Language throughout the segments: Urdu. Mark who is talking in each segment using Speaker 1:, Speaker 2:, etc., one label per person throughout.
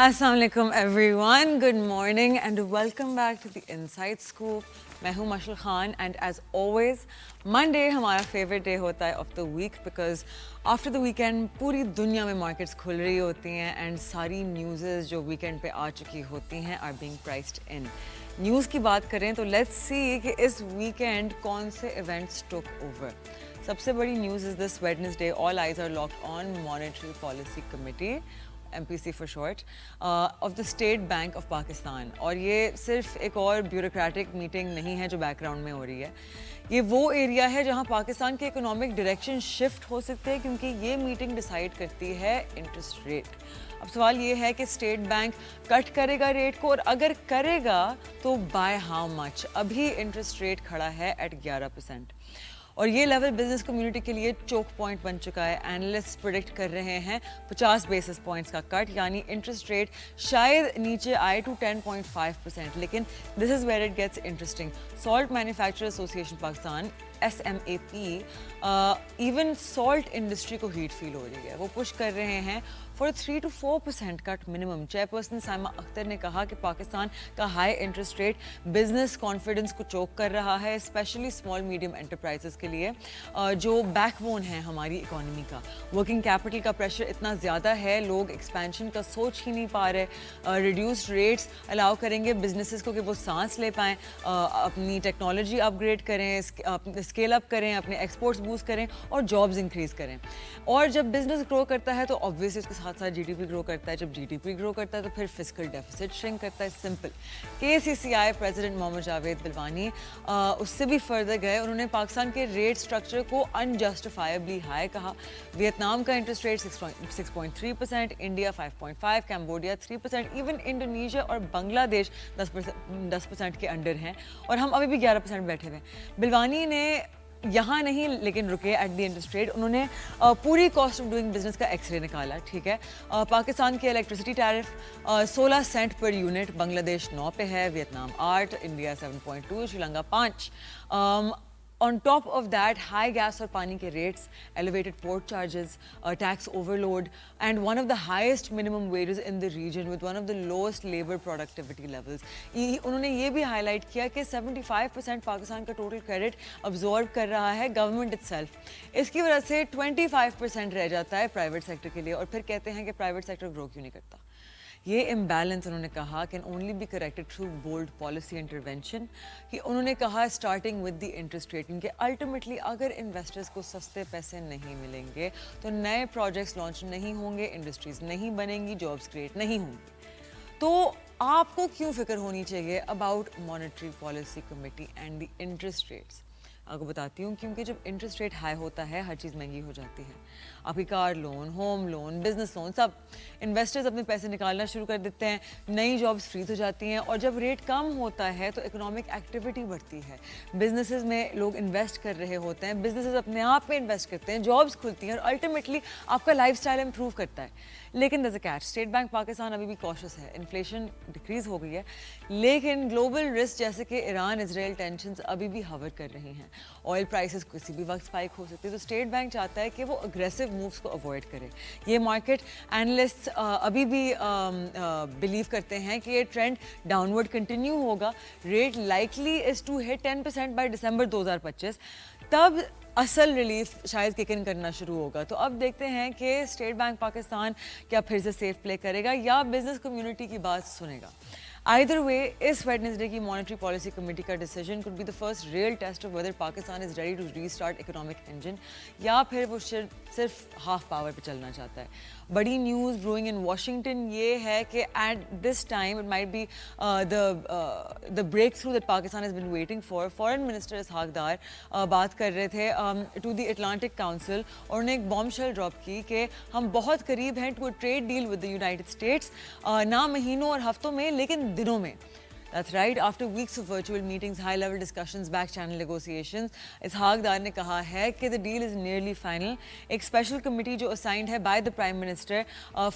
Speaker 1: السلام علیکم every one, good morning and welcome back to the insight scope. میں ہوں Mishal Khan and as always Monday ہمارا فیوریٹ ڈے ہوتا ہے of the week because after the weekend پوری دنیا میں مارکیٹس کھل رہی ہوتی ہیں اینڈ ساری نیوزز جو ویکینڈ پہ آ چکی ہوتی ہیں آر بینگ پرائسڈ ان. نیوز کی بات کریں تو لیٹس سی کہ اس ویکینڈ کون سے ایونٹس ٹوک اوور. سب سے بڑی news is this Wednesday all eyes are locked on monetary policy committee MPC for short, of the State Bank of Pakistan. اور یہ صرف ایک اور بیوروکریٹک میٹنگ نہیں ہے جو بیک گراؤنڈ میں ہو رہی ہے. یہ وہ ایریا ہے جہاں پاکستان کے اکنامک ڈائریکشن شفٹ ہو سکتے ہیں کیونکہ یہ میٹنگ ڈیسائیڈ کرتی ہے انٹرسٹ ریٹ. اب سوال یہ ہے کہ اسٹیٹ بینک کٹ کرے گا ریٹ کو، اور اگر کرے گا تو بائی ہاؤ مچ. ابھی انٹرسٹ ریٹ کھڑا ہے ایٹ 11%. اور یہ لیول بزنس کمیونٹی کے لیے چوک پوائنٹ بن چکا ہے. اینالسٹ پریڈکٹ کر رہے ہیں 50 بیسس پوائنٹس کا کٹ، یعنی انٹرسٹ ریٹ شاید نیچے آئے ٹو 10.5%. لیکن this is where it gets interesting. Salt manufacturer association Pakistan SMAP even salt industry کو ہیٹ فیل ہو رہی ہے. وہ پش کر رہے ہیں for 3 to 4% cut minimum. Chairperson Saima Akhtar نے کہا کہ پاکستان کا high interest rate business confidence کو چوک کر رہا ہے، اسپیشلی اسمال میڈیم انٹرپرائزز کے لیے جو بیک بون ہے ہماری اکانومی کا. ورکنگ کیپٹل کا پریشر اتنا زیادہ ہے، لوگ ایکسپینشن کا سوچ ہی نہیں پا رہے. ریڈیوسڈ ریٹس الاؤ کریں گے بزنسز کو کہ وہ سانس لے پائیں، اپنی ٹیکنالوجی اپ گریڈ کریں، اسکیل اپ کریں، اپنے ایکسپورٹس بوسٹ کریں اور جابز انکریز کریں. اور جب بزنس گرو کرتا ہے تو آبویسلی اس کے ساتھ ساتھ GDP گرو کرتا ہے. جب GDP گرو کرتا ہے تو پھر فسکل ڈیفیسٹ شرنک کرتا ہے. سمپل. KCCI پریزیڈنٹ محمد جاوید بلوانی اس سے بھی فردر گئے. انہوں نے پاکستان کے ریٹ اسٹرکچر کو انجسٹیفائبلی ہائی کہا. ویتنام کا interest rate 6.3%، India 5.5%، Cambodia 3%، even Indonesia اور بنگلہ دیش 10% کے انڈر ہیں، اور ہم ابھی بھی 11% بیٹھے ہوئے ہیں. بلوانی نے یہاں نہیں لیکن رکے ایٹ دی انٹرسٹ ریٹ. انہوں نے پوری کاسٹ آف ڈوئنگ بزنس کا ایکس رے نکالا. ٹھیک ہے، پاکستان کے electricity tariff 16 cent per unit, Bangladesh 9 پہ ہے، Vietnam 8، India 7.2، Sri 5. On top of that high gas اور پانی کے rates, elevated port charges, tax overload and one of the highest minimum wages in the region with one of the lowest labour productivity levels. انہوں نے یہ بھی ہائی لائٹ کیا کہ 75% پاکستان کا ٹوٹل کریڈٹ ابزارو کر رہا ہے گورنمنٹ اٹ سیلف. اس کی وجہ سے 25% رہ جاتا ہے پرائیویٹ سیکٹر کے لیے، اور پھر کہتے ہیں کہ پرائیویٹ سیکٹر گرو کیوں نہیں کرتا. یہ امبیلنس انہوں نے کہا can only be corrected through bold policy intervention. کہ انہوں نے کہا starting with the interest rate, کیونکہ الٹیمیٹلی اگر انویسٹرز کو سستے پیسے نہیں ملیں گے تو نئے پروجیکٹس لانچ نہیں ہوں گے، انڈسٹریز نہیں بنیں گی، جابس کریٹ نہیں ہوں گی. تو آپ کو کیوں فکر ہونی چاہیے about monetary policy committee and the interest rates? آپ کو بتاتی ہوں. کیونکہ جب انٹرسٹ ریٹ ہائی ہوتا ہے ہر چیز مہنگی ہو جاتی ہے. آپ کی car loan, home loan, business loan, سب انویسٹرز اپنے پیسے نکالنا شروع کر دیتے ہیں، نئی جابس فریز ہو جاتی ہیں. اور جب ریٹ کم ہوتا ہے تو اکنامک ایکٹیویٹی بڑھتی ہے، بزنسز میں لوگ انویسٹ کر رہے ہوتے ہیں، بزنسز اپنے آپ میں انویسٹ کرتے ہیں، جابس کھلتی ہیں اور الٹیمیٹلی آپ کا لائف اسٹائل امپروو کرتا ہے. لیکن there's a catch, state bank Pakistan ابھی بھی کوشس ہے. انفلیشن ڈکریز ہو گئی ہے لیکن گلوبل رسک جیسے کہ ایران اسرائیل ٹینشنز ابھی بھی ہوور کر رہی ہیں. آئل پرائسز کسی بھی وقت اسپائک ہو سکتی ہے. تو اسٹیٹ بینک چاہتا ہے کہ وہ اگریسو مووز کو اوائڈ کرے. یہ مارکیٹ اینالسٹ ابھی بھی بلیو کرتے ہیں کہ یہ ٹرینڈ ڈاؤن ورڈ کنٹینیو ہوگا. Rate likely is to hit 10% by December 2025. تب اصل ریلیف شاید کک ان کرنا شروع ہوگا. تو اب دیکھتے ہیں کہ اسٹیٹ بینک پاکستان کیا پھر سے سیف پلے کرے گا یا بزنس کمیونٹی کی بات سنے گا. Either way, اس ویڈنسڈے کی مانیٹری پالیسی کمیٹی کا decision could be the first real test of whether Pakistan is ready to restart economic engine یا پھر وہ صرف ہاف پاور پہ چلنا چاہتا ہے. بڑی نیوز بروئنگ ان واشنگٹن یہ ہے کہ at this time it might be the breakthrough that Pakistan has been waiting for. Foreign minister Ishaq Dar بات کر رہے تھے ٹو دی اٹلانٹک کاؤنسل، اور انہوں نے ایک بام شیل ڈراپ کی کہ ہم بہت قریب ہیں to a trade deal with the United States, نہ مہینوں اور ہفتوں میں لیکن دنوں میں. That's right. After weeks of virtual meetings, high-level discussions, back-channel negotiations, Ishaq Dar نے کہا ہے کہ the deal is nearly final. ایک اسپیشل کمیٹی جو اسائنڈ ہے by the prime minister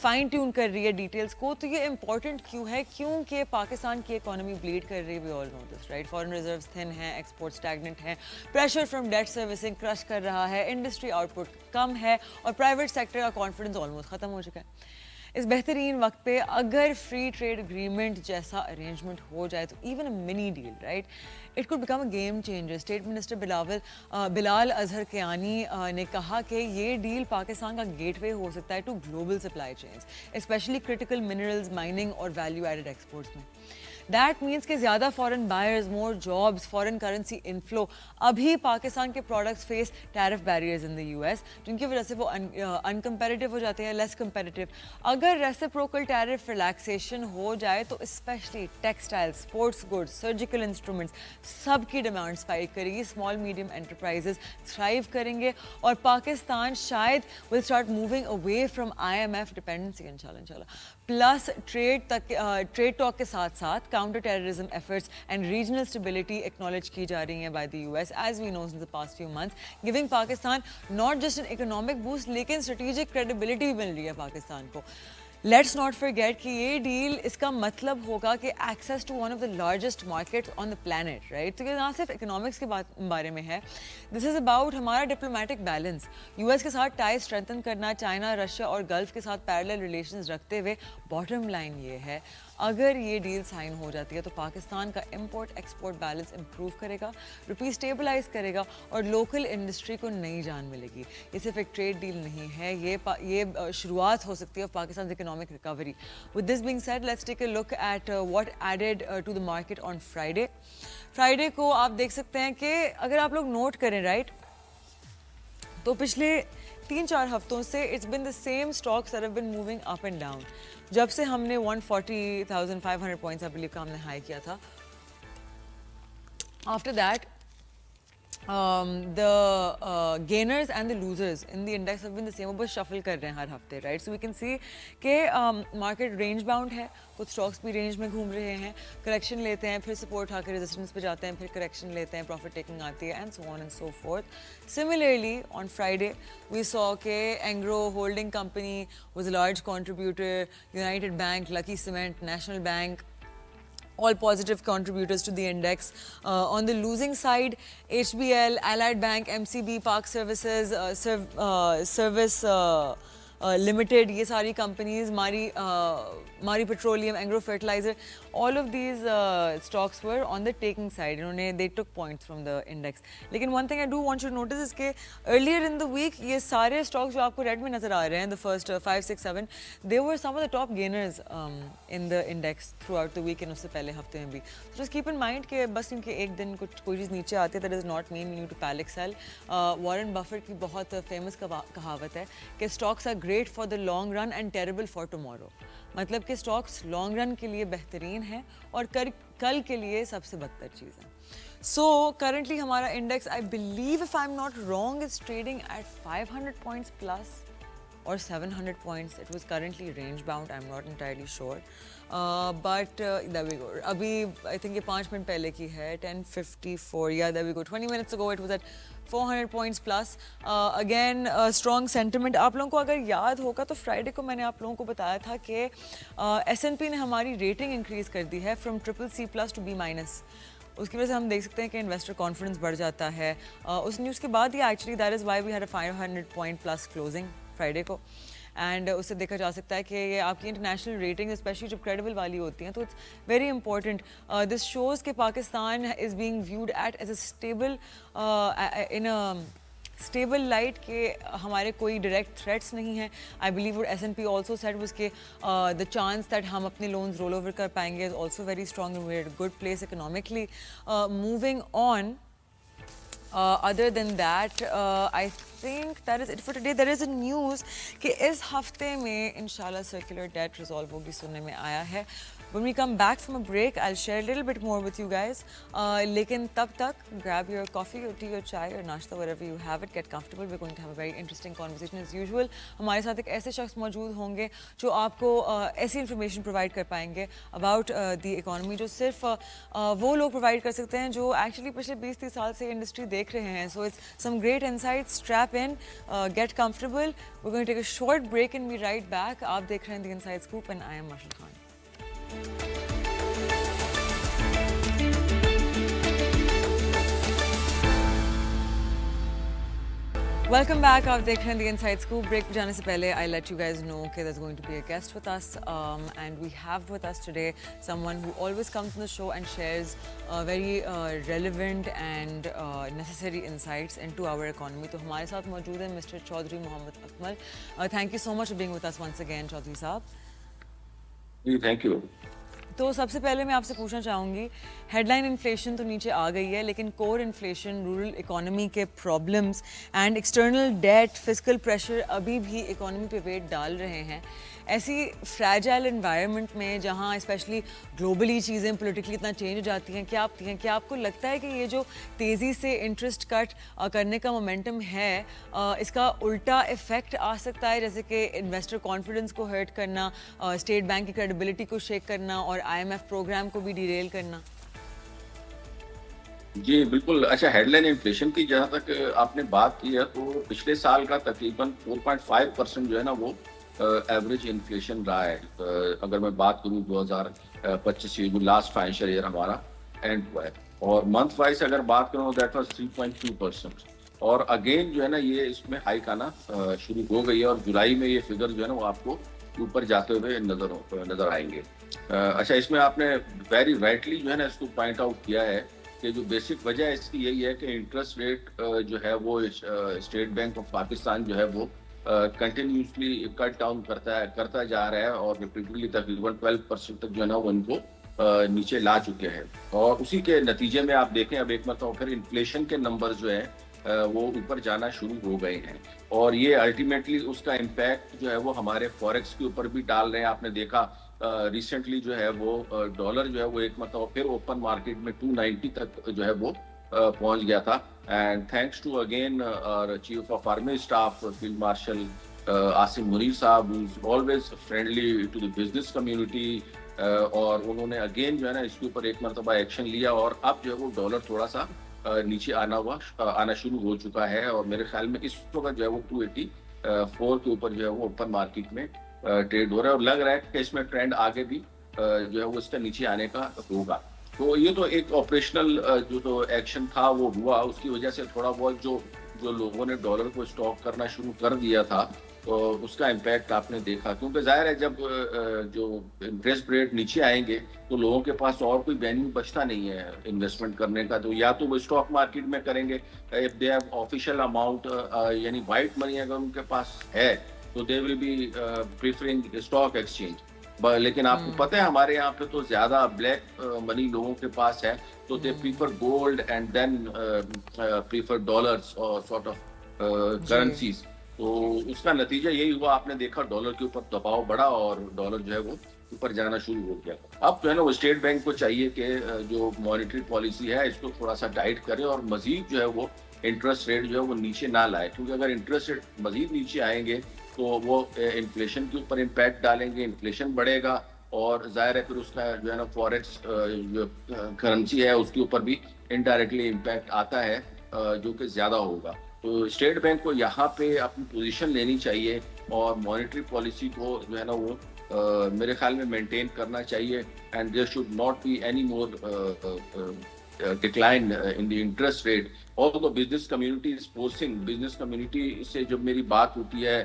Speaker 1: fine tune کر رہی ہے ڈیٹیلس کو. تو یہ امپورٹنٹ کیوں ہے؟ کیونکہ پاکستان کی اکانومی بلیڈ کر رہی ہے. we all know this, right? Foreign reserves thin ہیں، ایکسپورٹ اسٹیگننٹ ہیں، pressure from debt servicing crush کر رہا ہے، انڈسٹری آؤٹ پٹ کم ہے اور پرائیویٹ سیکٹر کا کانفیڈنس آلموسٹ ختم ہو چکا ہے. اس بہترین وقت پہ اگر فری ٹریڈ اگریمنٹ جیسا ارینجمنٹ ہو جائے تو even a mini deal right it could become a game changer. State minister Bilal Azhar Kiani نے کہا کہ یہ ڈیل پاکستان کا گیٹ وے ہو سکتا ہے to global supply chains especially critical minerals, mining اور ویلیو ایڈڈ ایکسپورٹس میں. دیٹ مینس کہ زیادہ foreign buyers, more jobs, foreign currency inflow. ابھی پاکستان کے products face tariff barriers in the U S جن کی وجہ سے وہ انکمپیریٹیو ہو جاتے ہیں, لیس کمپیریٹیو. اگر ریسیپروکل ٹیرف ریلیکسیشن ہو جائے تو especially textile, sports goods, surgical instruments سب کی ڈیمانڈ اسپائک کرے گی. اسمال میڈیم انٹرپرائزز تھرائیو کریں گے اور پاکستان شاید will start moving away from IMF dependency انشاءاللہ. پلس ٹریڈ ٹاک کے ساتھ ساتھ counter terrorism efforts and regional stability acknowledge کی جا رہی ہیں by the US as we knows in the past few months, giving Pakistan not just an economic boost لیکن اسٹریٹجک کریڈیبلٹی بھی مل رہی ہے پاکستان کو. لیٹس ناٹ فرگیٹ کہ یہ ڈیل اس کا مطلب ہوگا کہ access to one of the largest market on the planet right. تو یہ نہ صرف اکنامکس کے بارے میں ہے, دس از اباؤٹ ہمارا ڈپلومیٹک بیلنس, US کے ساتھ ٹائی اسٹرینتھن کرنا, چائنا, رشیا اور گلف کے ساتھ پیرلل ریلیشنز رکھتے ہوئے. باٹم لائن یہ ہے اگر یہ ڈیل سائن ہو جاتی ہے تو پاکستان کا امپورٹ ایکسپورٹ بیلنس امپروو کرے گا, روپی اسٹیبلائز کرے گا اور لوکل انڈسٹری کو نئی جان ملے گی. یہ صرف ایک ٹریڈ ڈیل نہیں ہے, یہ شروعات ہو سکتی ہے Pakistan economic recovery. With this being said let's take a look at what added to the market on Friday. Friday کو آپ دیکھ سکتے ہیں کہ اگر آپ لوگ نوٹ کریں رائٹ تو پچھلے 3-4 ہفتوں سے it's been the same stocks that have been moving up and down. جب سے ہم نے 140,500 پوائنٹس آئی بلیو کا ہم نے ہائی کیا تھا, after that the gainers and the losers in the index have been the same. وہ بس شفل کر رہے ہیں ہر ہفتے right. So we can see کہ مارکیٹ رینج باؤنڈ ہے, کچھ اسٹاکس بھی رینج میں گھوم رہے ہیں, کریکشن لیتے ہیں, پھر سپورٹ آ کے ریزسٹنس پہ جاتے ہیں, پھر کریکشن لیتے ہیں, پروفٹ ٹیکنگ آتی ہے and so on and so forth. Similarly on Friday we saw کہ Angro Holding Company was a large contributor, United Bank, Lucky Cement, National Bank, all positive contributors to the index. On the losing side, HBL, Allied Bank, MCB, Park Services, Service Limited, یہ ساری companies, Mari Petroleum, Angro Fertilizer, all of these stocks were on the taking side. They took points from the index. لیکن one thing I do want you to notice is کہ earlier in the week یہ سارے stocks جو آپ کو red میں نظر آ رہے ہیں, the first 5, 6, 7, they were some of the top gainers in the index throughout the week. اس سے پہلے ہفتے میں بھی. So just keep in mind کہ بس کیونکہ ایک دن کوئی چیز نیچے آتی ہے that does not mean we need to panic sell. Warren Buffett کی بہت فیمس کہاوت ہے کہ stocks are great for the long run and terrible for tomorrow. مطلب کہ اسٹاکس لانگ رن کے لیے بہترین ہیں اور کل کے لیے سب سے بدتر چیز ہے. سو کرنٹلی ہمارا index I believe if I am not wrong is trading at 500 points plus or 700 points. It was currently range bound. I'm not entirely sure. But there we go. Abhi I think یہ 5 منٹ پہلے کی ہے, 10:54. Yeah, there we go. 20 minutes ago it was at 400 points plus. Again, strong sentiment. آپ لوگوں کو اگر یاد ہوگا تو فرائیڈے کو میں نے آپ لوگوں کو بتایا تھا کہ S&P نے ہماری ریٹنگ انکریز کر دی ہے فرام CCC+ to B-. اس کی وجہ سے ہم دیکھ سکتے ہیں کہ انویسٹر کانفیڈنس بڑھ جاتا ہے. اس نیوز کے بعد یہ actually that is why we had a 500 point plus closing Friday کو. اینڈ اس سے دیکھا جا سکتا ہے کہ یہ آپ کی انٹرنیشنل ریٹنگ اسپیشلی جب کریڈیبل والی ہوتی ہیں تو it's very important. This shows کہ Pakistan is being viewed at as a stable in stable light کہ ہمارے کوئی ڈائریکٹ تھریٹس نہیں ہیں. I believe S and P also said was کہ دا چانس دیٹ ہم اپنے لونز رول اوور کر پائیں گے is also very strong. We are good place economically. Moving on, other than that, I think that is it for today. There is a news کہ اس ہفتے میں انشاءاللہ circular debt resolve ہوگی, سننے میں آیا ہے. When we come back from a break, I'll share a little bit more with you guys. لیکن تب تک grab your coffee, your tea, your chai, or nashta, whatever you have it. Get comfortable. We're going to have a very interesting conversation as usual. ہمارے ساتھ ایک ایسے شخص موجود ہوں گے جو آپ کو ایسی انفارمیشن پرووائڈ کر پائیں گے about the economy جو صرف وہ لوگ پرووائڈ کر سکتے ہیں جو ایکچولی پچھلے 20-30 سال سے انڈسٹری دیکھ رہے ہیں. So it's some great insights. Strap in, get comfortable. We're going to take a short break and be right back. آپ دیکھ رہے ہیں The Inside Scoop and I am Mashal Khan. Welcome back. آپ دیکھ رہے ہیں The Inside Scoop. Break پہ جانے سے پہلے I let you guys know کہ there's going to be a guest with us, and we have with us today someone who always comes on the show and shares very relevant and necessary insights into our economy. تو ہمارے ساتھ موجود ہیں Mr. Chaudhry Muhammad Akmal. Thank you so much for being with us once again, Chaudhry صاحب.
Speaker 2: جی تھینک یو.
Speaker 1: تو سب سے پہلے میں آپ سے پوچھنا چاہوں گی, ہیڈ لائن انفلیشن تو نیچے آ گئی ہے, لیکن کور انفلیشن, رورل اکانومی کے problems and external debt, physical pressure ابھی بھی اکانومی پہ ویٹ ڈال رہے ہیں. ایسی فریجائل انوائرمنٹ میں جہاں اسپیشلی گلوبلی چیزیں پولیٹیکلی اتنا چینج ہو جاتی ہیں, کیا آپ کو لگتا ہے کہ یہ جو تیزی سے انٹرسٹ کٹ کرنے کا مومنٹم ہے, اس کا الٹا افیکٹ آ سکتا ہے, جیسے کہ انویسٹر کانفیڈنس کو ہرٹ کرنا, اسٹیٹ بینک کی کریڈیبلٹی کو شیک کرنا اور IMF پروگرام کو بھی ڈیریل کرنا؟
Speaker 2: جی بالکل. اچھا, ہیڈ لائن انفلیشن کی جہاں تک آپ نے بات کی ہے تو پچھلے سال کا تقریباً 4.5% جو ہے نا وہ ایوریج انفلیشن رہا ہے. اگر میں بات کروں 2025 جو لاسٹ فائنینشیل ایئر ہمارا اینڈ ہوا ہے, اور منتھ وائز اگر بات کروں دیٹ واز 3.2%. اور اگین جو ہے نا یہ اس میں ہائیک آنا شروع ہو گئی ہے, اور جولائی میں یہ فگر جو ہے نا وہ آپ کو اوپر جاتے ہوئے نظر آئیں گے. اچھا, اس میں آپ نے ویری رائٹلی جو ہے نا اس کو پوائنٹ آؤٹ کیا ہے کہ جو بیسک وجہ اس کی یہی ہے کہ انٹرسٹ ریٹ جو ہے وہ اسٹیٹ بینک آف پاکستان جو ہے وہ کنٹینیوسلی کٹ ڈاؤن کرتا جا رہا ہے, اور ریپیٹڈلی تقریباً 12% تک جو ہے نا وہ ان کو نیچے لا چکے ہیں. اور اسی کے نتیجے میں آپ دیکھیں اب ایک مرتبہ پھر انفلیشن کے نمبر جو ہیں وہ اوپر جانا شروع ہو گئے ہیں, اور یہ الٹیمیٹلی اس کا امپیکٹ جو ہے وہ ہمارے فوریکس کے اوپر بھی ڈال رہے ہیں. آپ نے دیکھا ریسنٹلی جو ہے وہ ڈالر جو ہے وہ ایک مرتبہ پھر اوپن مارکیٹ میں 290 تک جو ہے وہ پہنچ گیا تھا, and thanks to again chief of army staff field marshal Asim Munir sahib, who is always friendly to the business community, اور انہوں نے اگین جو ہے نا اس کے اوپر ایک مرتبہ ایکشن لیا, اور اب جو ہے وہ ڈالر تھوڑا سا نیچے آنا شروع ہو چکا ہے, اور میرے خیال میں اس وقت جو ہے وہ 284 کے اوپر جو ہے وہ اوپن مارکیٹ میں ٹریڈ ہو رہا ہے, اور لگ رہا ہے کہ اس میں ٹرینڈ آگے بھی جو ہے وہ اس کا نیچے آنے کا ہوگا. تو یہ تو ایک آپریشنل جو تو ایکشن تھا وہ ہوا, اس کی وجہ سے تھوڑا بہت جو لوگوں نے ڈالر کو اسٹاک کرنا شروع کر دیا تھا تو اس کا امپیکٹ آپ نے دیکھا, کیونکہ ظاہر ہے جب جو انٹرسٹ ریٹ نیچے آئیں گے تو لوگوں کے پاس اور کوئی وینیو بچتا نہیں ہے انویسٹمنٹ کرنے کا, تو یا تو وہ اسٹاک مارکیٹ میں کریں گے if they have official amount, یعنی وائٹ منی اگر ان کے پاس ہے تو they will be preferring stock exchange. لیکن آپ کو پتہ ہے ہمارے یہاں پہ تو زیادہ بلیک منی لوگوں کے پاس ہے, تو they prefer gold and then prefer dollars اور سارٹ آف کرنسیز. تو اس کا نتیجہ یہی ہوا, آپ نے دیکھا ڈالر کے اوپر دباؤ بڑھا اور ڈالر جو ہے وہ اوپر جانا شروع ہو گیا. اب جو ہے نا وہ اسٹیٹ بینک کو چاہیے کہ جو مانیٹری پالیسی ہے اس کو تھوڑا سا ٹائٹ کرے, اور مزید جو ہے وہ انٹرسٹ ریٹ جو ہے وہ نیچے نہ لائے, کیونکہ اگر انٹرسٹ ریٹ مزید نیچے آئیں گے تو وہ انفلیشن کے اوپر امپیکٹ ڈالیں گے, انفلیشن بڑھے گا, اور ظاہر ہے پھر اس کا جو ہے نا فوریکس جو کرنسی ہے اس کے اوپر بھی انڈائریکٹلی امپیکٹ آتا ہے جو کہ زیادہ ہوگا. تو اسٹیٹ بینک کو یہاں پہ اپنی پوزیشن لینی چاہیے, اور مانیٹری پالیسی کو جو ہے نا وہ میرے خیال میں مینٹین کرنا چاہیے, and there should not be any more decline in the interest rate. although business community is forcing, business community سے جب میری بات ہوتی ہے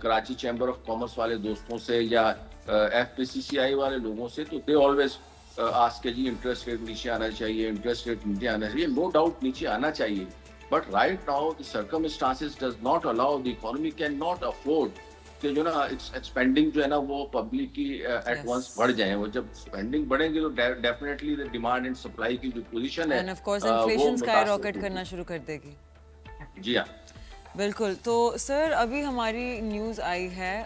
Speaker 2: کراچی چیمبر آف کامرس والے دوستوں سے یا FPCCI والے لوگوں سے, تو دے آلویز آسک کہ جی انٹرسٹ ریٹ نیچے آنا چاہیے, انٹرسٹ ریٹ نیچے آنا چاہیے. نو ڈاؤٹ نیچے آنا چاہیے, but right now the circumstances does not allow, the economy can not afford کہ جو نا ایکسپینڈنگ جو ہے نا وہ پبلک کی ایٹ ونس بڑھ جائیں. وہ جب اسپینڈنگ بڑھیں گی تو ڈیفینیٹلی ڈیمانڈ اینڈ سپلائی کی جو پوزیشن ہے
Speaker 1: وہ اسکائی راکٹ کرنا شروع کر دے گی.
Speaker 2: جی ہاں
Speaker 1: بالکل. تو سر ابھی ہماری نیوز آئی ہے,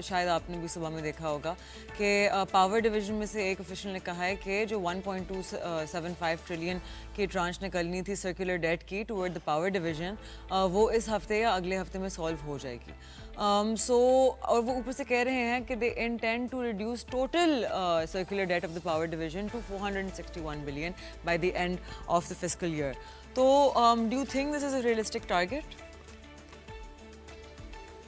Speaker 1: شاید آپ نے بھی صبح میں دیکھا ہوگا, کہ پاور ڈویژن میں سے ایک آفیشل نے کہا ہے کہ جو 1.275 ٹریلین کی ٹرانچ نکلنی تھی سرکولر ڈیٹ کی ٹورڈ دا پاور ڈویژن, وہ اس ہفتے یا اگلے ہفتے میں سالو ہو جائے گی. اور وہ اوپر سے کہہ رہے ہیں کہ they intend to reduce total circular debt of the power division to 461 billion by the end of the fiscal year. تو do you think this is a realistic target?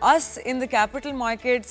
Speaker 1: us in the capital markets,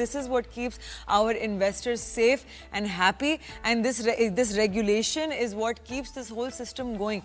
Speaker 1: this is what keeps our investors safe and happy and this regulation is what keeps this whole system going.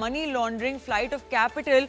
Speaker 1: money laundering, flight of capital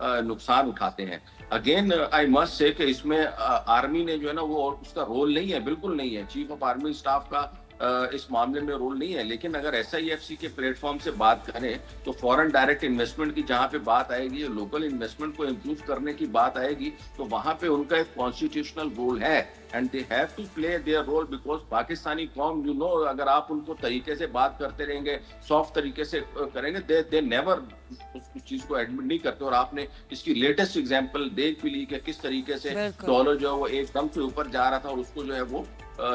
Speaker 2: نقصان اٹھاتے ہیں. اگین آئی مسٹ سے کہ اس میں آرمی نے جو ہے نا وہ اس کا رول نہیں ہے, بالکل نہیں ہے. چیف آف آرمی اسٹاف کا اس معاملے میں رول نہیں ہے. لیکن اگر ایس آئی ایف سی کے پلیٹ فارم سے بات کریں تو فورن ڈائریکٹ انویسٹمنٹ کی جہاں پہ بات آئے گی, لوکل انویسٹمنٹ کو امپروو کرنے کی بات آئے گی, تو وہاں پہ ان کا ایک کانسٹیٹیوشنل رول ہے. And they have to play their role, because Pakistani قوم یو نو اگر آپ ان کو طریقے سے بات کرتے رہیں گے, سافٹ طریقے سے کریں گے, دے نیور اس چیز کو ایڈمٹ نہیں کرتے. اور آپ نے اس کی لیٹسٹ ایگزامپل دیکھ بھی لی کہ کس طریقے سے ڈالر جو ہے وہ ایک دم سے اوپر جا رہا تھا اور اس کو جو ہے وہ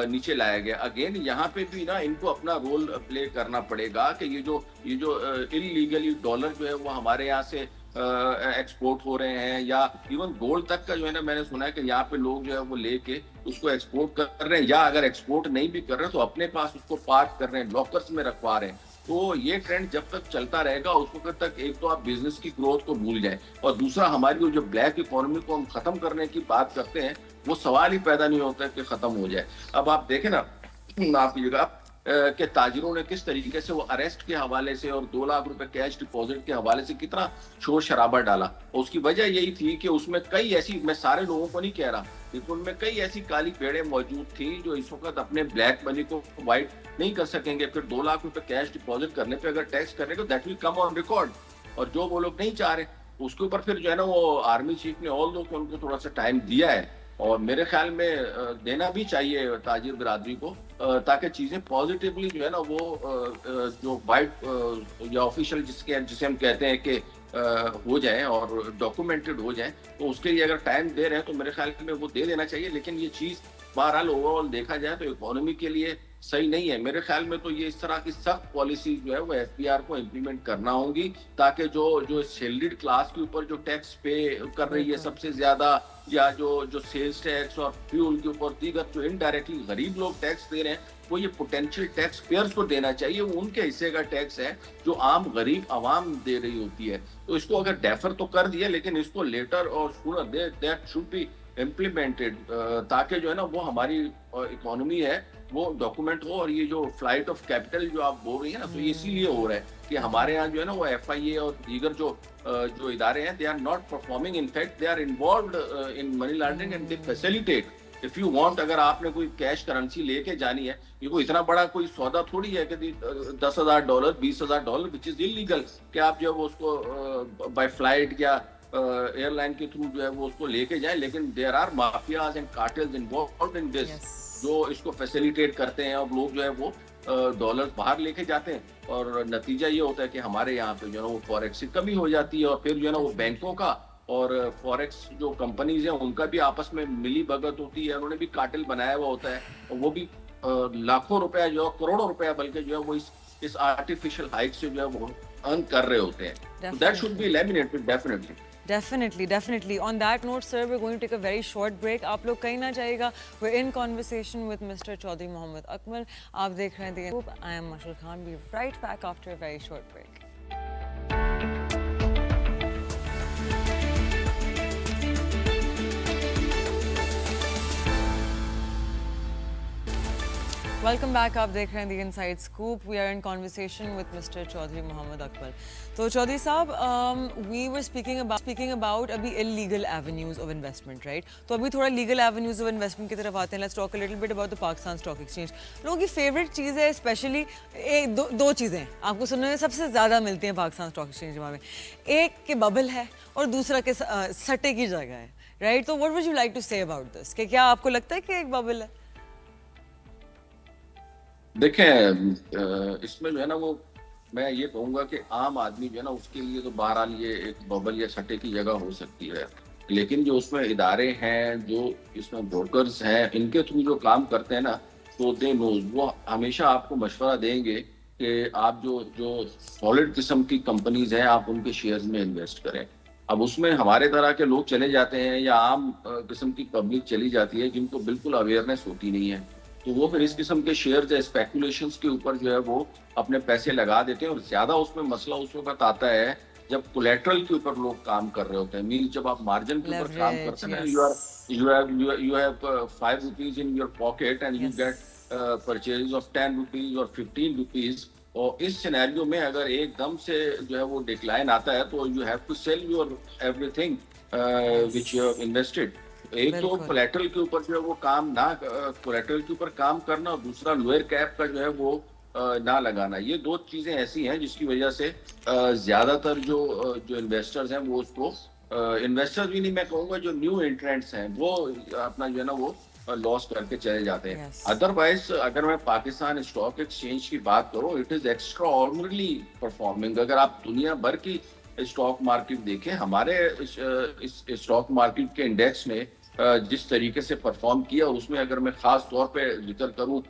Speaker 2: نیچے لایا گیا. اگین یہاں پہ بھی نا ان کو اپنا رول پلے کرنا پڑے گا کہ یہ جو انلیگلی ڈالر جو ہے وہ ہمارے یہاں سے ایکسپورٹ ہو رہے ہیں, یا ایون گولڈ تک کا جو ہے نا میں نے سنا ہے کہ یہاں پہ لوگ جو ہے وہ لے کے اس کو ایکسپورٹ کر رہے ہیں, یا اگر ایکسپورٹ نہیں بھی کر رہے تو اپنے پاس اس کو پارک کر رہے ہیں, لاکرز میں رکھوا رہے ہیں. تو یہ ٹرینڈ جب تک چلتا رہے گا اس وقت تک ایک تو آپ بزنس کی گروتھ کو بھول جائیں, اور دوسرا ہماری جو بلیک اکانومی کو ہم ختم کرنے کی بات کرتے ہیں وہ سوال ہی پیدا نہیں ہوتا کہ ختم ہو جائے. اب آپ دیکھیں نا آپ کی جگہ کہ تاجروں نے کس طریقے سے وہ اریسٹ کے حوالے سے اور 2 لاکھ روپے کیش ڈپازٹ کے حوالے سے کتنا شور شرابہ ڈالا. اور اس کی وجہ یہی تھی کہ اس میں کئی ایسی, میں سارے لوگوں کو نہیں کہہ رہا, لیکن ان میں کئی ایسی کالی پیڑیں موجود تھیں جو اس وقت اپنے بلیک منی کو وائٹ نہیں کر سکیں گے. پھر 2 لاکھ روپے کیش ڈپازٹ کرنے پہ اگر ٹیکس کرنے کو that will come on record, اور جو وہ لوگ نہیں چاہ رہے اس کے اوپر پھر جو ہے نا وہ آرمی چیف نے آل دو کہ ان کو تھوڑا سا ٹائم دیا ہے, اور میرے خیال میں دینا بھی چاہیے تاجر برادری کو, تاکہ چیزیں پازیٹیولی جو ہے نا وہ جو وائٹ یا آفیشیل جسے ہم کہتے ہیں کہ ہو جائیں اور ڈاکومنٹڈ ہو جائیں. تو اس کے لیے اگر ٹائم دے رہے ہیں تو میرے خیال میں وہ دے دینا چاہیے. لیکن یہ چیز بہرحال اوور آل دیکھا جائے تو اکانومی کے لیے صحیح نہیں ہے. میرے خیال میں تو یہ اس طرح کی سخت پالیسی جو ہے وہ ایف بی آر کو امپلیمنٹ کرنا ہوں گی, تاکہ جو سیلریڈ کلاس کے اوپر جو ٹیکس پے کر رہی ہے سب سے زیادہ, یا جو سیلز ٹیکس اور فیول کے اوپر دیگر جو انڈائریکٹلی غریب لوگ ٹیکس دے رہے ہیں, وہ یہ پوٹینشیل ٹیکس پیئرز کو دینا چاہیے. وہ ان کے حصے کا ٹیکس ہے جو عام غریب عوام دے رہی ہوتی ہے. تو اس کو اگر ڈیفر تو کر دیا, لیکن اس کو later or sooner that should be implemented, تاکہ جو ہے نا وہ ہماری اکانومی ہے وہ ڈاکومنٹ ہو. اور یہ جو فلائٹ آف کیپٹل جو آپ بول رہی ہیں نا, تو یہ اسی لیے ہو رہا ہے کہ ہمارے یہاں جو ہے نا وہ ایف آئی اے اور دیگر جو ادارے ہیں they are not performing, in fact they are involved in money laundering and they facilitate. If you want, اگر آپ نے کوئی کیش کرنسی لے کے جانی ہے, یہ کوئی اتنا بڑا کوئی سودا تھوڑی ہے کہ $10,000 $20,000 وچ از انلیگل کہ آپ جو ہے وہ اس کو بائی فلائٹ یا ایئر لائن کے تھرو جو ہے وہ اس کو لے کے جائیں. لیکن there are mafias and cartels involved in this, جو اس کو فیسیلیٹیٹ کرتے ہیں, اور لوگ جو ہے وہ ڈالر باہر لے کے جاتے ہیں, اور نتیجہ یہ ہوتا ہے کہ ہمارے یہاں پہ جو ہے نا وہ فوریکس کی کمی ہو جاتی ہے. اور پھر جو ہے نا وہ بینکوں کا اور فوریکس جو کمپنیز ہیں ان کا بھی آپس میں ملی بھگت ہوتی ہے, انہوں نے بھی کارٹل بنایا ہوا ہوتا ہے, اور وہ بھی لاکھوں روپیہ جو ہے کروڑوں روپیہ بلکہ جو ہے وہ اس آرٹیفیشیل ہائک سے جو ہے وہ ارن کر رہے ہوتے ہیں. That should be eliminated definitely.
Speaker 1: Definitely. On that note, sir, we're going to take a very short break. آپ لوگ کہیں نہ جائے گا. We're in conversation with Mr. Chaudhry Mohammed Akmal. آپ دیکھ رہے ہیں The I am Mashal Khan. We'll be right back after a very short break. Welcome back. آپ دیکھ رہے ہیں The Inside Scoop. We are in conversation with Mr. Chaudhry Mohammed Akmal. تو چودھری صاحب, we were speaking about ابھی illegal avenues of investment, right? تو ابھی تھوڑا legal avenues of investment کی طرف آتے ہیں. Let's talk a little bit about the Pakistan Stock Exchange. لوگوں کی فیوریٹ چیز ہے اسپیشلی دو چیزیں آپ کو سننے میں سب سے زیادہ ملتی ہیں پاکستان اسٹاک ایکسچینج میں. ایک کہ ببل ہے اور دوسرا کہ سٹے کی جگہ ہے, رائٹ؟ تو what would you like to say about this, کہ کیا آپ کو لگتا ہے کہ ایک ببل ہے؟
Speaker 2: دیکھیں اس میں جو ہے نا وہ میں یہ کہوں گا کہ عام آدمی جو ہے نا اس کے لیے تو بہرحال یہ ایک ببل یا سٹے کی جگہ ہو سکتی ہے, لیکن جو اس میں ادارے ہیں, جو اس میں بروکرز ہیں, ان کے تھرو جو کام کرتے ہیں نا, تو دے نوز وہ ہمیشہ آپ کو مشورہ دیں گے کہ آپ جو سالڈ قسم کی کمپنیز ہیں آپ ان کے شیئرز میں انویسٹ کریں. اب اس میں ہمارے طرح کے لوگ چلے جاتے ہیں یا عام قسم کی پبلک چلی جاتی ہے جن کو بالکل اویئرنیس ہوتی نہیں ہے, تو وہ پھر اس قسم کے شیئرز یا اسپیکولیشنز کے اوپر جو ہے وہ اپنے پیسے لگا دیتے ہیں. اور زیادہ اس میں مسئلہ اس وقت آتا ہے جب کولیٹرل کے اوپر لوگ کام کر رہے ہوتے ہیں, مینس جب آپ مارجن کے اوپر کام کرتے ہیں, you have 5 rupees in your pocket and you get purchases of 10 rupees or 15 rupees, اور اس سینیریو میں اگر ایک دم سے جو ہے وہ ڈکلائن آتا ہے تو you have to sell your everything which you have invested. ایک تو
Speaker 1: بالکل.
Speaker 2: کولیٹرل کے اوپر جو ہے وہ کام نہ کولیٹرل کے اوپر کام کرنا اور دوسرا لوئر کیپ کا جو ہے وہ نہ لگانا. یہ دو چیزیں ایسی ہیں جس کی وجہ سے زیادہ تر جو انویسٹرز ہیں وہ اس کو انویسٹر بھی نہیں میں کہوں گا جو نیو انٹرنٹس ہیں وہ اپنا جو ہے نا وہ لاس کر کے چلے جاتے ہیں.
Speaker 1: Yes.
Speaker 2: ادروائز اگر میں پاکستان اسٹاک ایکسچینج کی بات کروں اٹ از ایکسٹرا آرڈنریلی پرفارمنگ. اگر آپ دنیا بھر کی اسٹاک مارکیٹ دیکھیں ہمارے اس اسٹاک مارکیٹ کے انڈیکس نے جس طریقے سے پرفارم کیا اس میں اگر میں خاص طور پہ ذکر کروں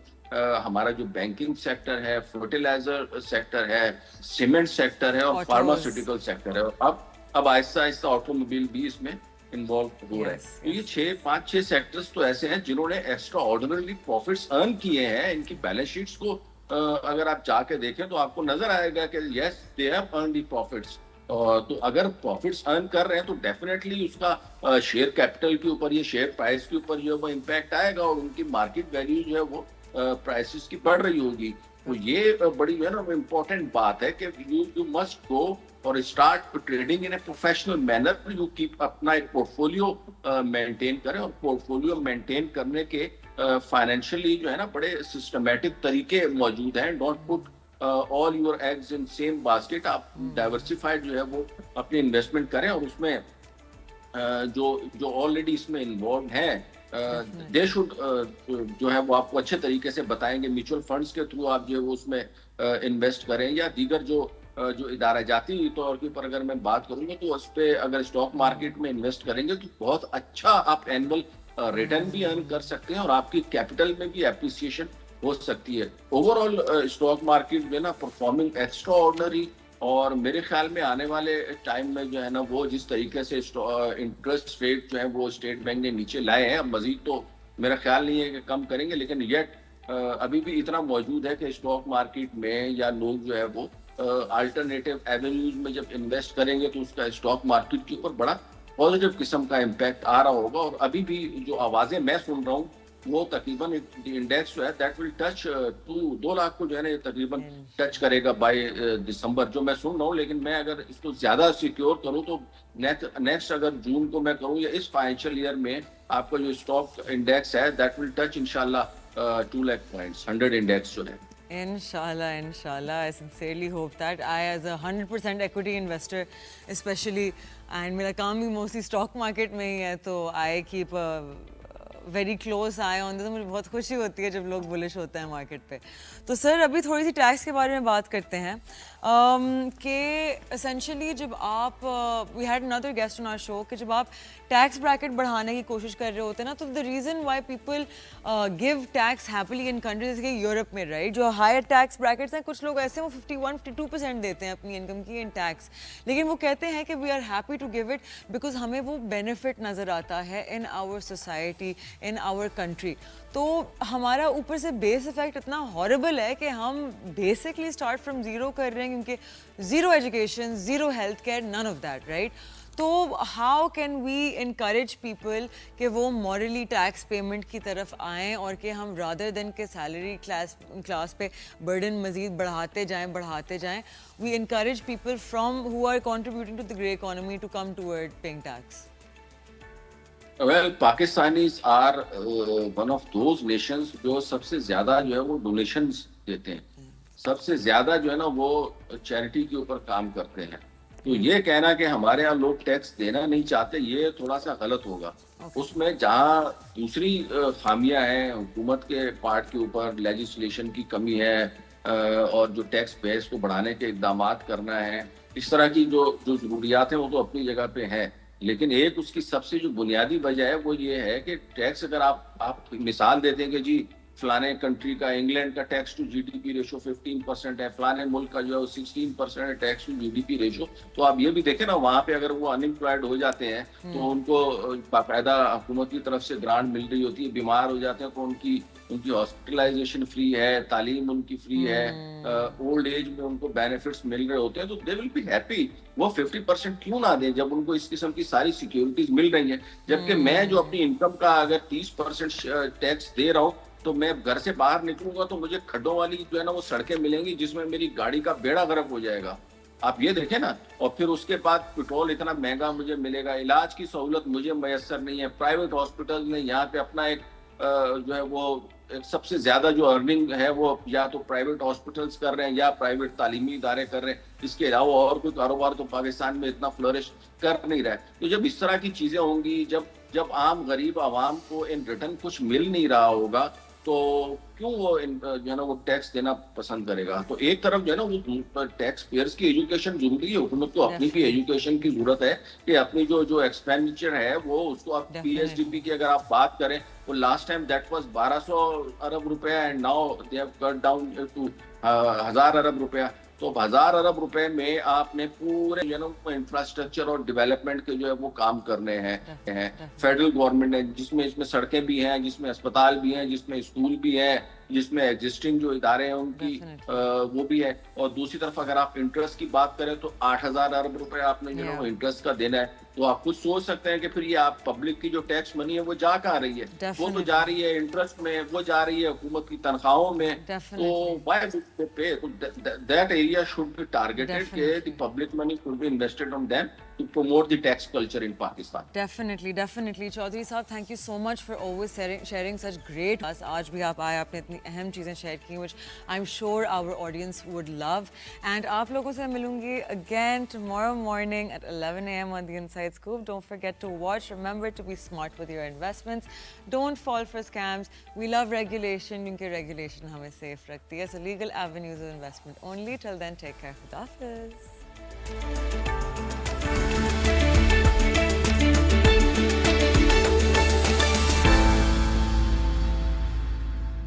Speaker 2: ہمارا جو بینکنگ سیکٹر ہے, فرٹیلائزر سیکٹر ہے, سیمنٹ سیکٹر ہے اور فارماسیوٹیکل سیکٹر ہے, اور اب آہستہ آہستہ آٹو موبائل بھی اس میں انوالو ہو رہا ہے. تو یہ 5-6 سیکٹرز تو ایسے ہیں جنہوں نے ایکسٹرا آرڈنری پروفٹس ارن کیے ہیں. ان کی بیلنس شیٹس کو اگر آپ جا کے دیکھیں تو آپ کو نظر آئے گا کہ یس they have earn the prophets. تو اگر پروفٹس ارن کر رہے ہیں تو ڈیفینیٹلی اس کا شیئر کیپٹل کے اوپر یا شیئر پرائز کے اوپر جو ہے وہ امپیکٹ آئے گا اور ان کی مارکیٹ ویلیو جو ہے وہ پرائسز کی بڑھ رہی ہوگی. تو یہ بڑی جو ہے نا امپورٹنٹ بات ہے کہ یو مسٹ گو اور start trading in a professional manner. You keep اپنا ایک پورٹ فولیو مینٹین کریں اور پورٹ فولیو مینٹین کرنے کے فائنینشلی جو ہے نا بڑے سسٹمیٹک طریقے موجود ہیں. Don't put all your eggs in same basket. آپ ڈائیورسفائڈ جو ہے وہ اپنی انویسٹمنٹ کریں اور اس میں جو آلریڈی اس میں انوالوڈ ہیں دے شوڈ جو ہے وہ آپ کو اچھے طریقے سے بتائیں گے. میوچل فنڈس کے تھرو آپ جو ہے وہ اس میں انویسٹ کریں یا دیگر جو ادارہ جاتی طور کے اوپر اگر میں بات کروں گا تو اس پہ اگر اسٹاک مارکیٹ میں انویسٹ کریں گے تو بہت اچھا آپ اینول ریٹرن بھی ارن کر سکتے ہیں اور آپ کی کیپٹل میں بھی اپریسیشن ہو سکتی ہے. اوور آل اسٹاک مارکیٹ میں نا پرفارمنگ ایکسٹرا آرڈنری, اور میرے خیال میں آنے والے ٹائم میں جو ہے نا وہ جس طریقے سے انٹرسٹ ریٹ جو ہے وہ اسٹیٹ بینک نے نیچے لائے ہیں, اب مزید تو میرا خیال نہیں ہے کہ کم کریں گے, لیکن یٹ ابھی بھی اتنا موجود ہے کہ اسٹاک مارکیٹ میں یا لوگ جو ہے وہ الٹرنیٹیو ایونیوز میں جب انویسٹ کریں گے تو اس کا اسٹاک مارکیٹ کے اوپر بڑا پازیٹیو قسم کا امپیکٹ آ رہا ہوگا. اور ابھی بھی جو آوازیں میں سن رہا ہوں وہ تقریباً انڈیکس جو ہے دیٹ ول ٹچ 2 لاکھ کو جو ہے نا تقریباً ٹچ کرے گا بائی دسمبر, جو میں سن رہا ہوں. لیکن میں اگر اس کو زیادہ سیکیور کروں تو نیکسٹ اگر جون کو میں کروں یا اس فائنینشیل ایئر میں آپ کا جو اسٹاک انڈیکس ہے دیٹ ول ٹچ انشاءاللہ 2 لاکھ پوائنٹس 100 انڈیکس جو ہے.
Speaker 1: Inshallah, I sincerely hope that. I, as a 100% equity investor, especially, and میرا کام بھی موسٹلی اسٹاک مارکیٹ میں ہی ہے, تو I keep a very close eye on this. مجھے بہت خوشی ہوتی ہے جب لوگ بلش ہوتے ہیں مارکیٹ پہ. تو سر ابھی تھوڑی سی ٹیکس کے بارے میں بات کرتے ہیں کہ اسینشلی جب آپ we had another guest on our show کہ جب آپ ٹیکس بریکٹ بڑھانے کی کوشش کر رہے ہوتے ہیں نا, تو the reason why people give tax happily in countries کہ یورپ میں رائٹ جو ہائر ٹیکس بریکٹس ہیں, کچھ لوگ ایسے وہ 51-52% دیتے ہیں اپنی انکم کی ان ٹیکس, لیکن وہ کہتے ہیں کہ we are happy to give it because ہمیں وہ بینیفٹ نظر آتا ہے ان our society in our country. تو ہمارا اوپر سے بیس افیکٹ اتنا ہاربل ہے کہ ہم بیسکلی اسٹارٹ فرام زیرو کر رہے ہیں, کیونکہ zero education, zero health care, none of that right. تو how can we encourage people کہ وہ مورلی ٹیکس پیمنٹ کی طرف آئیں, اور کہ ہم رادر دین کہ سیلری کلاس پہ برڈن مزید بڑھاتے جائیں we encourage people from who are contributing to the grey economy to come toward paying tax.
Speaker 2: Well, Pakistanis are one of those nations جو سب سے زیادہ جو ہے وہ ڈونیشنز دیتے ہیں, سب سے زیادہ جو ہے نا وہ چیریٹی کے اوپر کام کرتے ہیں. تو یہ کہنا کہ ہمارے یہاں لوگ ٹیکس دینا نہیں چاہتے یہ تھوڑا سا غلط ہوگا. اس میں جہاں دوسری خامیاں ہیں حکومت کے پارٹ کے اوپر, لیجسلیشن کی کمی ہے اور جو ٹیکس بیس کو بڑھانے کے اقدامات کرنا ہے, اس طرح کی جو ضروریات ہیں وہ تو اپنی جگہ پہ ہیں. لیکن ایک اس کی سب سے جو بنیادی وجہ ہے وہ یہ ہے کہ ٹیکس اگر آپ مثال دیتے ہیں کہ جی فلانے کنٹری کا انگلینڈ کا tax to G D P ratio 15% ہے, فلانے ملک کا جو ہے 16% ہے tax to G D P ratio. تو آپ یہ بھی دیکھیں نا وہاں پہ اگر وہ انمپلائڈ ہو جاتے ہیں تو ان کو باقاعدہ حکومت کی طرف سے گرانٹ مل رہی ہوتی ہے, بیمار ہو جاتے ہیں تو ان کی ہاسپٹلائزیشن فری ہے, تعلیم ان کی فری ہے, اولڈ ایج میں ان کو بینیفٹس مل رہے ہوتے ہیں, تو دے ول بی ہیپی. وہ 50% کیوں نہ دیں جب ان کو اس قسم کی ساری سیکیورٹیز مل رہی ہیں, جبکہ میں جو اپنی انکم کا اگر 30% ٹیکس دے رہا ہوں تو میں گھر سے باہر نکلوں گا تو مجھے کھڈوں والی جو ہے نا وہ سڑکیں ملیں گی جس میں میری گاڑی کا بیڑا غرق ہو جائے گا. آپ یہ دیکھیں نا. اور پھر اس کے بعد پیٹرول اتنا مہنگا مجھے ملے گا, علاج کی سہولت مجھے میسر نہیں ہے. پرائیویٹ ہاسپٹل نے یہاں پہ اپنا ایک جو ہے وہ سب سے زیادہ جو ارننگ ہے وہ یا تو پرائیویٹ ہاسپٹلس کر رہے ہیں یا پرائیویٹ تعلیمی ادارے کر رہے ہیں. اس کے علاوہ اور کوئی کاروبار تو پاکستان میں اتنا فلورش کر نہیں رہا ہے. تو جب اس طرح کی چیزیں ہوں گی, جب عام غریب عوام کو ان ریٹرن کچھ مل نہیں رہا ہوگا تو کیوں وہ جو ہے نا وہ ٹیکس دینا پسند کرے گا. تو ایک طرف جو ہے نا وہ ٹیکس پیئرس کی ایجوکیشن ضروری ہے. حکومت کو اپنی بھی ایجوکیشن کی ضرورت ہے کہ اپنی جو ایکسپینڈیچر ہے وہ اس کو آپ پی ایس ڈی پی کی اگر آپ بات کریں وہ لاسٹ ٹائم دیٹ واز 1200 ارب روپے and now they have cut down to 1000 ارب روپیہ. تو 1000 ارب روپے میں آپ نے پورے جو ہے نا انفراسٹرکچر اور ڈیولپمنٹ کے جو ہے وہ کام کرنے ہیں. فیڈرل گورنمنٹ نے جس میں سڑکیں بھی ہیں, جس میں اسپتال بھی ہیں, جس میں اسکول بھی ہیں, جس میں ایگزسٹنگ جو ادارے ہیں ان کی وہ بھی ہے. اور دوسری طرف اگر آپ انٹرسٹ کی بات کریں تو 8000 ارب روپے آپ نے جو ہے وہ انٹرسٹ کا دینا ہے. تو آپ خود سوچ سکتے ہیں کہ پھر یہ آپ پبلک کی جو ٹیکس منی ہے وہ جا کہاں رہی ہے. وہ تو جا رہی ہے انٹرسٹ میں, وہ جا رہی ہے حکومت کی تنخواہوں میں. تو that area should be targeted کہ the public money should be invested on them to promote the tax culture in Pakistan.
Speaker 1: Definitely. Chaudhary صاحب, thank you so much for always sharing such great. آج بھی آپ آئے, آپ نے اتنی اہم چیزیں شیئر کی which I'm sure our audience would love. And آپ لوگوں سے ملوں گی again tomorrow morning at 11 a.m. on the Inside Scoop. Don't forget to watch. Remember to be smart with your investments. Don't fall for scams. We love regulation کیونکہ regulation ہمیں safe رکھتی ہے. So legal avenues of investment only. Till then, take care. Khuda Hafiz.